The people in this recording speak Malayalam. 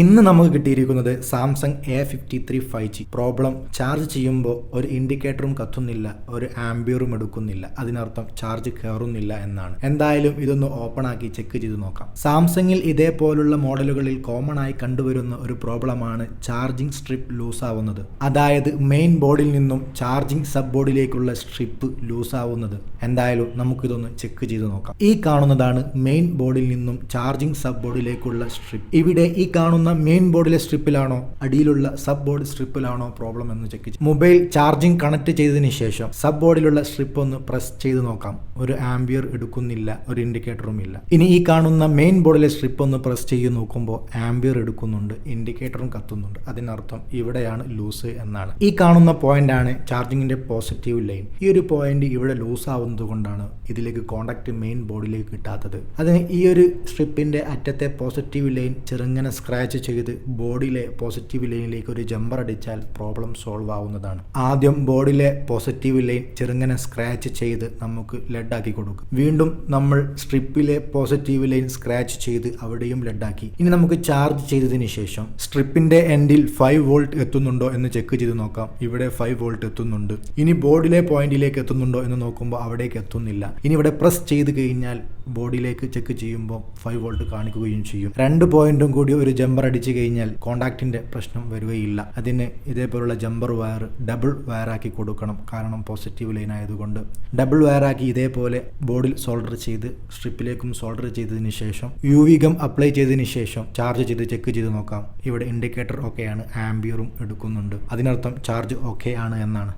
ഇന്ന് നമുക്ക് കിട്ടിയിരിക്കുന്നത് Samsung A53 5G. Problem charge ചെയ്യുമ്പോൾ ഒരു ഇൻഡിക്കേറ്ററും കത്തുന്നില്ല, ഒരു ആംബിയറും എടുക്കുന്നില്ല, അതിനർത്ഥം ചാർജ് കയറുന്നില്ല എന്നാണ്. എന്തായാലും ഇതൊന്ന് ഓപ്പൺ ആക്കി ചെക്ക് ചെയ്ത് നോക്കാം. സാംസങ്ങിൽ ഇതേപോലുള്ള മോഡലുകളിൽ കോമൺ ആയി കണ്ടുവരുന്ന ഒരു പ്രോബ്ലമാണ് ചാർജിംഗ് സ്ട്രിപ്പ് ലൂസ് ആവുന്നത്. അതായത് മെയിൻ ബോർഡിൽ നിന്നും ചാർജിംഗ് സബ് ബോർഡിലേക്കുള്ള സ്ട്രിപ്പ് ലൂസ് ആവുന്നത്. എന്തായാലും നമുക്കിതൊന്ന് ചെക്ക് ചെയ്ത് നോക്കാം. ഈ കാണുന്നതാണ് മെയിൻ ബോർഡിൽ നിന്നും ചാർജിംഗ് സബ് ബോർഡിലേക്കുള്ള സ്ട്രിപ്പ്. ഇവിടെ ഈ കാണുന്ന മെയിൻ ബോർഡിലെ സ്ട്രിപ്പിലാണോ അടിയിലുള്ള സബ് ബോർഡ് സ്ട്രിപ്പിലാണോ പ്രോബ്ലം എന്ന് ചെക്ക് ചെയ്യും. മൊബൈൽ ചാർജിംഗ് കണക്ട് ചെയ്തതിന് ശേഷം സബ് ബോർഡിലുള്ള സ്ട്രിപ്പ് ഒന്ന് പ്രസ് ചെയ്ത് നോക്കാം. ഒരു ആംബിയർ എടുക്കുന്നില്ല, ഒരു ഇൻഡിക്കേറ്ററും ഇല്ല. ഇനി ഈ കാണുന്ന മെയിൻ ബോർഡിലെ സ്ട്രിപ്പ് ഒന്ന് പ്രസ് ചെയ്ത് നോക്കുമ്പോൾ ആംബിയർ എടുക്കുന്നുണ്ട്, ഇൻഡിക്കേറ്ററും കത്തുന്നുണ്ട്. അതിനർത്ഥം ഇവിടെയാണ് ലൂസ് എന്നാണ്. ഈ കാണുന്ന പോയിന്റ് ആണ് ചാർജിങ്ങിന്റെ പോസിറ്റീവ് ലൈൻ. ഈ ഒരു പോയിന്റ് ഇവിടെ ലൂസ് ആവുന്നത് കൊണ്ടാണ് ഇതിലേക്ക് കോണ്ടാക്ട് മെയിൻ ബോർഡിലേക്ക് കിട്ടാത്തത്. അതിന് ഈ ഒരു സ്ട്രിപ്പിന്റെ അറ്റത്തെ പോസിറ്റീവ് ലൈൻ ചെറുങ്ങനെ സ്ക്രാച്ച് ചെയ്ത് ബോർഡിലെ പോസിറ്റീവ് ലൈനിലേക്ക് ഒരു ജമ്പർ അടിച്ചാൽ പ്രോബ്ലം സോൾവ് ആവുന്നതാണ്. ആദ്യം ബോർഡിലെ പോസിറ്റീവ് ലൈൻ ചെറുങ്ങനെ സ്ക്രാച്ച് ചെയ്ത് നമുക്ക് ലെഡ് ആക്കി കൊടുക്കും. വീണ്ടും നമ്മൾ സ്ട്രിപ്പിലെ പോസിറ്റീവ് ലൈൻ സ്ക്രാച്ച് ചെയ്ത് അവിടെയും ലെഡ് ആക്കി. ഇനി നമുക്ക് ചാർജ് ചെയ്തതിന് ശേഷം സ്ട്രിപ്പിന്റെ എൻഡിൽ 5 വോൾട്ട് എത്തുന്നുണ്ടോ എന്ന് ചെക്ക് ചെയ്ത് നോക്കാം. ഇവിടെ 5 വോൾട്ട് എത്തുന്നുണ്ട്. ഇനി ബോർഡിലെ പോയിന്റിലേക്ക് എത്തുന്നുണ്ടോ എന്ന് നോക്കുമ്പോൾ അവിടേക്ക് എത്തുന്നില്ല. ഇനി ഇവിടെ പ്രസ് ചെയ്ത് കഴിഞ്ഞാൽ ബോർഡിലേക്ക് ചെക്ക് ചെയ്യുമ്പോൾ 5 വോൾട്ട് കാണിക്കുകയും ചെയ്യും. രണ്ട് പോയിന്റും കൂടി ഒരു ജമ്പർ അടിച്ചു കഴിഞ്ഞാൽ കോണ്ടാക്റ്റിന്റെ പ്രശ്നം വരികയില്ല. അതിന് ഇതേപോലുള്ള ജമ്പർ വയർ ഡബിൾ വയർ ആക്കി കൊടുക്കണം. കാരണം പോസിറ്റീവ് ലൈൻ ആയതുകൊണ്ട് ഡബിൾ വയർ ആക്കി ഇതേപോലെ ബോർഡിൽ സോൾഡർ ചെയ്ത് സ്ട്രിപ്പിലേക്കും സോൾഡർ ചെയ്തതിന് ശേഷം UV ഗം അപ്ലൈ ചെയ്തതിന് ശേഷം ചാർജ് ചെയ്ത് ചെക്ക് ചെയ്ത് നോക്കാം. ഇവിടെ ഇൻഡിക്കേറ്റർ ഓക്കെയാണ്, ആംബിയറും എടുക്കുന്നുണ്ട്. അതിനർത്ഥം ചാർജ് ഓക്കെ ആണ് എന്നാണ്.